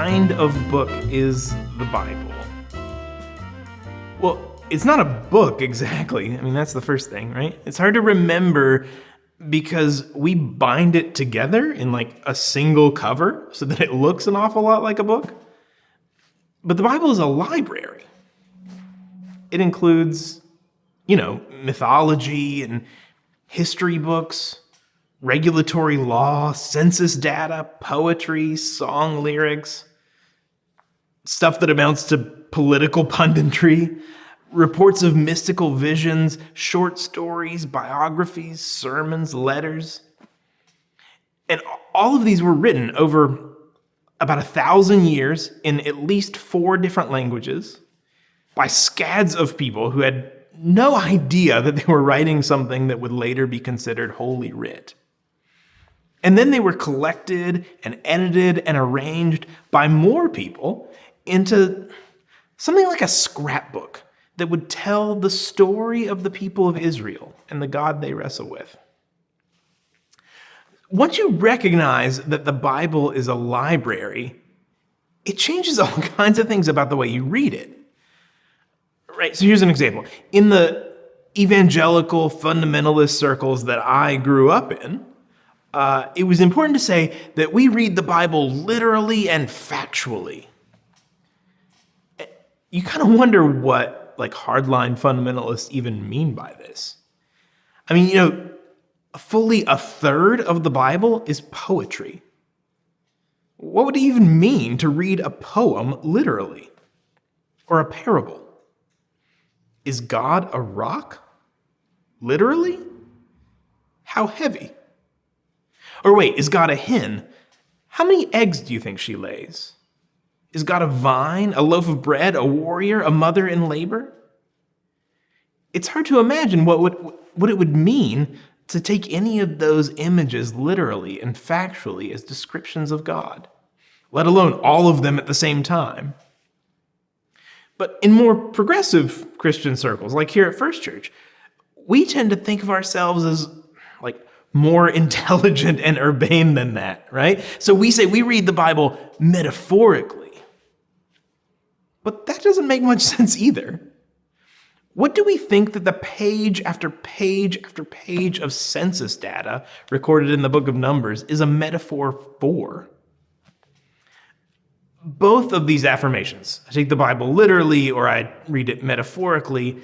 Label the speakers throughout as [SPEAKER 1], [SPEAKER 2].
[SPEAKER 1] kind of book is the Bible? Well, it's not a book exactly. I mean, that's the first thing, right? It's hard to remember because we bind it together in like a single cover so that it looks an awful lot like a book. But the Bible is a library. It includes, mythology and history books, regulatory law, census data, poetry, song lyrics, stuff that amounts to political punditry, reports of mystical visions, short stories, biographies, sermons, letters. And all of these were written over about 1,000 years in at least 4 different languages by scads of people who had no idea that they were writing something that would later be considered Holy Writ. And then they were collected and edited and arranged by more people into something like a scrapbook that would tell the story of the people of Israel and the God they wrestle with. Once you recognize that the Bible is a library, it changes all kinds of things about the way you read it. Right, so here's an example. In the evangelical fundamentalist circles that I grew up in, it was important to say that we read the Bible literally and factually. You kind of wonder what hardline fundamentalists even mean by this. I mean, fully a third of the Bible is poetry. What would it even mean to read a poem literally? Or a parable? Is God a rock? Literally? How heavy? Or wait, is God a hen? How many eggs do you think she lays? Is God a vine, a loaf of bread, a warrior, a mother in labor? It's hard to imagine what it would mean to take any of those images literally and factually as descriptions of God, let alone all of them at the same time. But in more progressive Christian circles, like here at First Church, we tend to think of ourselves as more intelligent and urbane than that, right? So we say we read the Bible metaphorically. But that doesn't make much sense either. What do we think that the page after page after page of census data recorded in the book of Numbers is a metaphor for? Both of these affirmations, I take the Bible literally or I read it metaphorically,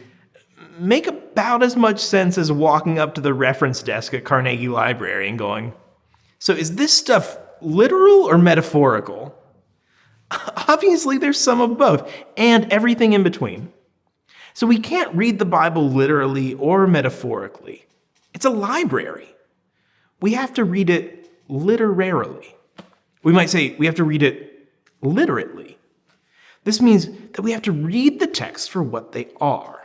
[SPEAKER 1] make about as much sense as walking up to the reference desk at Carnegie Library and going, so is this stuff literal or metaphorical? Obviously, there's some of both and everything in between. So we can't read the Bible literally or metaphorically. It's a library. We have to read it literarily. We might say we have to read it literately. This means that we have to read the text for what they are.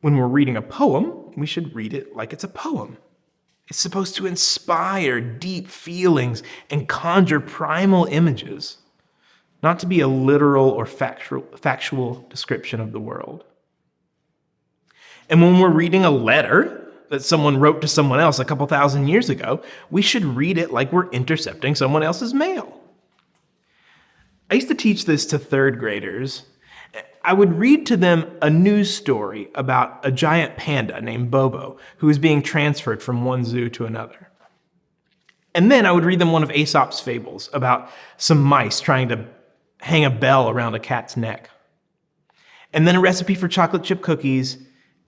[SPEAKER 1] When we're reading a poem, we should read it like it's a poem. It's supposed to inspire deep feelings and conjure primal images, not to be a literal or factual description of the world. And when we're reading a letter that someone wrote to someone else a couple thousand years ago, we should read it like we're intercepting someone else's mail. I used to teach this to 3rd graders. I would read to them a news story about a giant panda named Bobo who was being transferred from one zoo to another. And then I would read them one of Aesop's fables about some mice trying to hang a bell around a cat's neck. And then a recipe for chocolate chip cookies,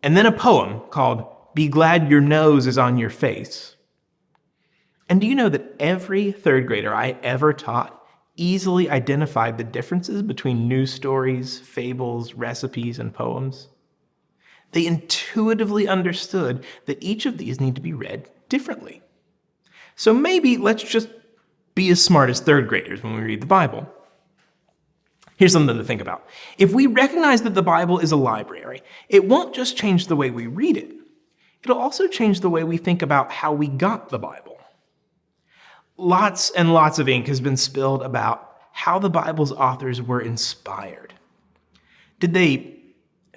[SPEAKER 1] and then a poem called Be Glad Your Nose is on Your Face. And do you know that every 3rd grader I ever taught easily identified the differences between news stories, fables, recipes, and poems? They intuitively understood that each of these need to be read differently. So maybe let's just be as smart as 3rd graders when we read the Bible. Here's something to think about. If we recognize that the Bible is a library, it won't just change the way we read it. It'll also change the way we think about how we got the Bible. Lots and lots of ink has been spilled about how the Bible's authors were inspired. Did they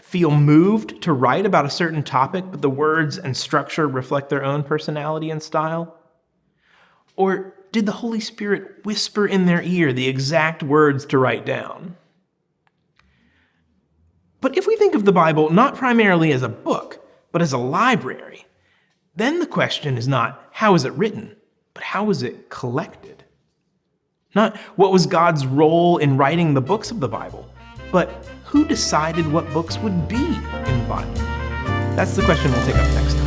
[SPEAKER 1] feel moved to write about a certain topic, but the words and structure reflect their own personality and style? Or did the Holy Spirit whisper in their ear the exact words to write down? But if we think of the Bible not primarily as a book, but as a library, then the question is not how is it written, but how is it collected? Not what was God's role in writing the books of the Bible, but who decided what books would be in the Bible? That's the question we'll take up next time.